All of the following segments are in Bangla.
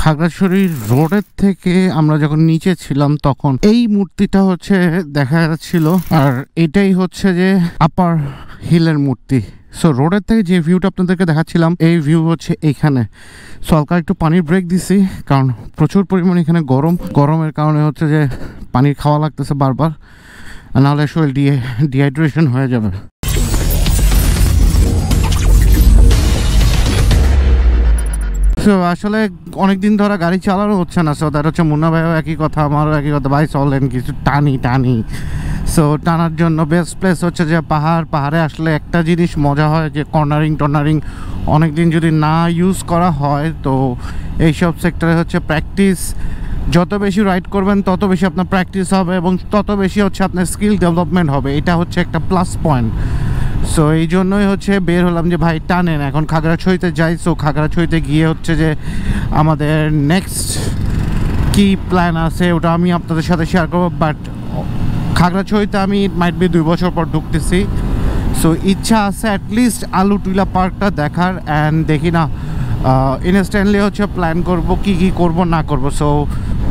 খাগড়াছড়ি রোডের থেকে আমরা যখন নিচে ছিলাম তখন এই মূর্তিটা হচ্ছে দেখা যাচ্ছিল, আর এটাই হচ্ছে যে আপার হিলের মূর্তি। সো রোডের থেকে যে ভিউটা আপনাদেরকে দেখাচ্ছিলাম এই ভিউ হচ্ছে এইখানে। সো হালকা একটু পানির ব্রেক দিছি, কারণ প্রচুর পরিমাণে এখানে গরমের কারণে হচ্ছে যে পানি খাওয়া লাগতেছে বারবার, নাহলে শরীর ডিহাইড্রেশন হয়ে যাবে। সো আসলে অনেকদিন ধরে গাড়ি চালানো হচ্ছে না। সো দ্যাট হচ্ছে মুন্না ভাইও একই কথা, আমারও একই কথা, ভাই চলেন কিছু টানি। সো টানার জন্য বেস্ট প্লেস হচ্ছে যে পাহাড়ে আসলে একটা জিনিস মজা হয় যে টর্নারিং অনেক দিন যদি না ইউজ করা হয় তো এইসব সেক্টরে হচ্ছে প্র্যাকটিস, যত বেশি রাইড করবেন তত বেশি আপনার প্র্যাকটিস হবে এবং তত বেশি হচ্ছে আপনার স্কিল ডেভেলপমেন্ট হবে। এটা হচ্ছে একটা প্লাস পয়েন্ট। সো এই জন্যই হচ্ছে বের হলাম যে ভাই টানেন এখন খাগড়াছড়িতে যাই। সো খাগড়াছড়িতে গিয়ে হচ্ছে যে আমাদের নেক্সট কি প্ল্যান আছে ওটা আমি আপনাদের সাথে শেয়ার করবো। বাট খাগড়াছড়িতে আমি মাইট বি 2 বছর পর ঢুকতেছি। সো ইচ্ছা আছে অ্যাটলিস্ট আলু টিলা পার্কটা দেখার, অ্যান্ড দেখি না ইনস্ট্যান্টলি হচ্ছে প্ল্যান করব কি করব না করব। সো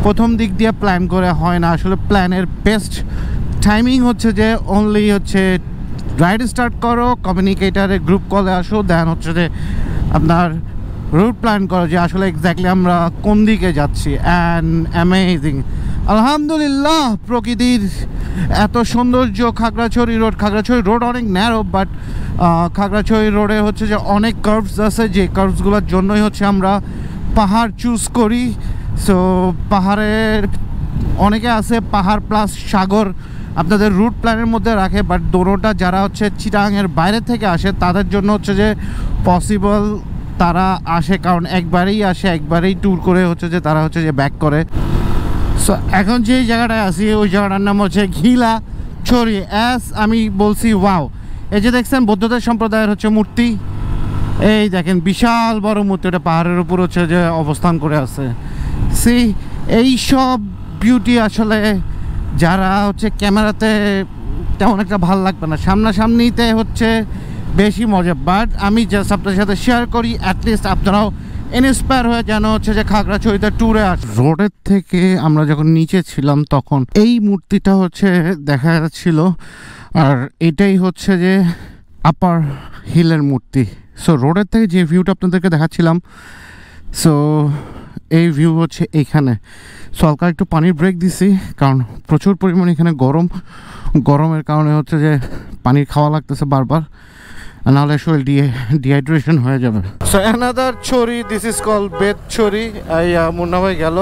প্রথম দিক দিয়ে প্ল্যান করে হয় না আসলে। প্ল্যানের বেস্ট টাইমিং হচ্ছে যে অনলি হচ্ছে রাইড স্টার্ট করো, কমিউনিকেটারে গ্রুপ কলে আসো, দেন হচ্ছে যে আপনার রুট প্ল্যান করো যে আসলে এক্স্যাক্টলি আমরা কোন দিকে যাচ্ছি। অ্যান্ড অ্যামেজিং আলহামদুলিল্লাহ, প্রকৃতির এত সৌন্দর্য। খাগড়াছড়ি রোড অনেক ন্যারো, বাট খাগড়াছড়ি রোডে হচ্ছে যে অনেক কার্ভস আছে, যে কার্ভসগুলোর জন্যই হচ্ছে আমরা পাহাড় চুজ করি। সো পাহাড়ের অনেকে আছে পাহাড় প্লাস সাগর আপনাদের রুট প্ল্যানের মধ্যে রাখে, বাট দোনোটা যারা হচ্ছে চিটাগাংয়ের বাইরে থেকে আসে তাদের জন্য হচ্ছে যে পসিবল তারা আসে, কারণ একবারেই আসে, একবারেই ট্যুর করে হচ্ছে যে তারা হচ্ছে যে ব্যাক করে। সো এখন যে জায়গাটায় আছি ওই জায়গাটার নাম হচ্ছে ঘিলাছড়ি। আমি বলছি ওয়াও, এই যে দেখছেন বৌদ্ধদের সম্প্রদায়ের হচ্ছে মূর্তি, এই দেখেন বিশাল বড় মূর্তি, ওটা পাহাড়ের উপর হচ্ছে যে অবস্থান করে আছে। এই সব বিউটি আসলে যারা হচ্ছে ক্যামেরাতে তেমন একটা ভালো লাগবে না, সামনাসামনিতে হচ্ছে বেশি মজা। বাট আমি জাস্ট আপনাদের সাথে শেয়ার করি, অ্যাটলিস্ট আপনারাও ইন্সপায়ার হয়ে যেন হচ্ছে যে খাগড়াছড়িতে ট্যুরে আস। রোডের থেকে আমরা যখন নিচে ছিলাম তখন এই মূর্তিটা হচ্ছে দেখা যাচ্ছিল, আর এটাই হচ্ছে যে আপার হিলের মূর্তি। সো রোডের থেকে যে ভিউটা আপনাদেরকে দেখাচ্ছিলাম, সো এই ভিউ হচ্ছে এইখানে। সো হালকা একটু পানির ব্রেক দিছি, কারণ প্রচুর পরিমাণে এখানে গরমের কারণে হচ্ছে যে পানি খাওয়া লাগতেছে বারবার, নাহলে শরীর ডিহাইড্রেশন হয়ে যাবে। সো অ্যানাদার ছড়ি, this is call Betchhari. Munna ভাই গেল।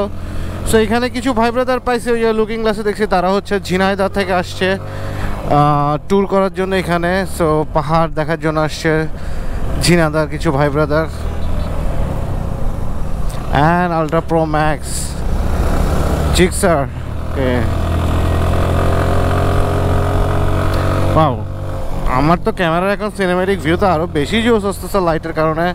সো এখানে কিছু ভাই ব্রাদার পাইছে, ওই লুকিং গ্লাসে দেখছি তারা হচ্ছে ঝিনাইদহ থেকে আসছে ট্যুর করার জন্য এখানে। সো পাহাড় দেখার জন্য আসছে ঝিনাইদহর কিছু ভাই brother. And Ultra Pro Max Gixxer. Okay. Wow, আমার তো ক্যামেরার এখন সিনেম্যাটিক ভিউ তো আরো বেশি জোস আসতেছে লাইটের কারণে।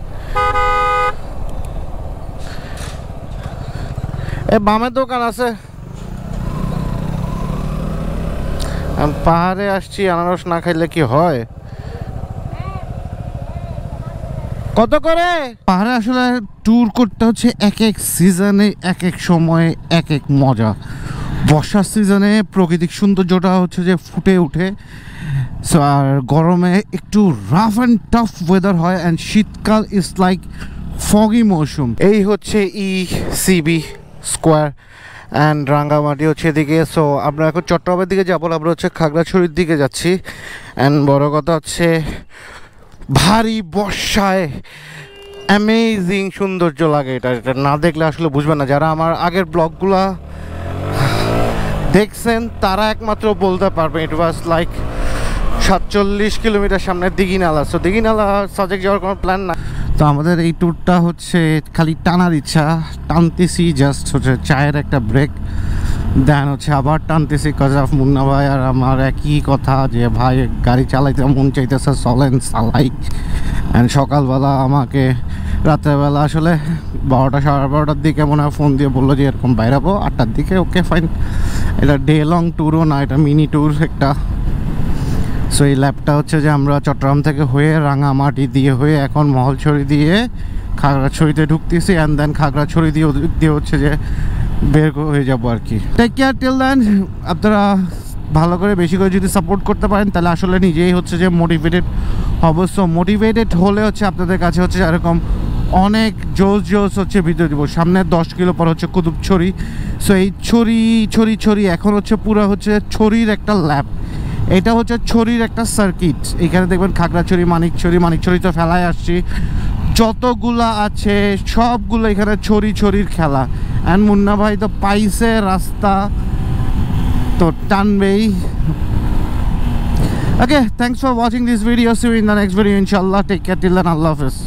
বামের দোকান আছে। পাহাড়ে আসছি, আনারস না খাইলে কি হয়? কত করে? পাহাড়ে আসলে ট্যুর করতে হচ্ছে এক এক সিজনে, এক এক সময়ে এক এক মজা। বর্ষার সিজনে প্রাকৃতিক সৌন্দর্যটা হচ্ছে যে ফুটে ওঠে। সো আর গরমে একটু রাফ অ্যান্ড টাফ ওয়েদার হয়, অ্যান্ড শীতকাল ইজ লাইক ফগি মৌসুম। এই হচ্ছে ইসিবি স্কোয়ার অ্যান্ড রাঙ্গামাটি হচ্ছে এদিকে। সো আমরা এখন চট্টগ্রামের দিকে যাবো, আমরা হচ্ছে খাগড়াছড়ির দিকে যাচ্ছি। অ্যান্ড বড় কথা হচ্ছে ভারী বর্ষায় অ্যামেজিং সৌন্দর্য লাগে। এটা না দেখলে আসলে বুঝবেন না। যারা আমার আগের ব্লগগুলা দেখছেন তারা একমাত্র বলতে পারবে। ইট ওয়াজ লাইক 47 কিলোমিটার সামনে দিঘিনালা। সো দিঘিনালা সাজেক যাওয়ার কোনো প্ল্যান না। তো আমাদের এই ট্যুরটা হচ্ছে খালি টানার ইচ্ছা, টানতেছি জাস্ট হচ্ছে চায়ের একটা ব্রেক, দেন হচ্ছে আবার টানতেছি। কজ অফ মুন্না ভাই আর আমার একই কথা যে ভাই গাড়ি চালাইতে মন চাইতেছে, চলেন চালাই। অ্যান্ড সকালবেলা আমাকে রাত্রেবেলা আসলে 12টা সাড়ে 12টার দিকে মনে হয় ফোন দিয়ে বললো যে এরকম বাইরাবো 8টার দিকে। ওকে ফাইন, এটা ডে লং ট্যুরও না, এটা মিনি ট্যুর একটা। সো এই ল্যাবটা হচ্ছে যে আমরা চট্টগ্রাম থেকে হয়ে রাঙামাটি দিয়ে হয়ে এখন মহলছড়ি দিয়ে খাগড়াছড়িতে ঢুকতেছি অ্যান্ড দেন খাগড়াছড়ি দিয়ে ওদিক দিয়ে হচ্ছে যে বের হয়ে যাবো আর কি। Take care till then. আপনারা ভালো করে বেশি করে যদি সাপোর্ট করতে পারেন তাহলে আসলে নিজেই হচ্ছে যে মোটিভেটেড অবশ্য মোটিভেটেড হলে হচ্ছে আপনাদের কাছে হচ্ছে এরকম অনেক জোস হচ্ছে ভিডিও দিব। সামনে 10 কিলো পর হচ্ছে কুতুবছড়ি। সো এই ছড়ি এখন হচ্ছে পুরো হচ্ছে ছড়ির একটা ল্যাব, এটা হচ্ছে ছড়ির একটা সার্কিট। এখানে দেখবেন খাগড়াছড়ি, মানিকছড়ি তো ফেলায় আসছি, যতগুলা আছে সবগুলো এখানে ছড়ির খেলা। অ্যান্ড মুন্না ভাই তো পাইছে রাস্তা, তো টানবেই। Okay, thanks for watching this video. See you in the next video ইনশাআল্লাহ। টেক কেয়ার টিল দেন, আল্লাহ হাফেজ।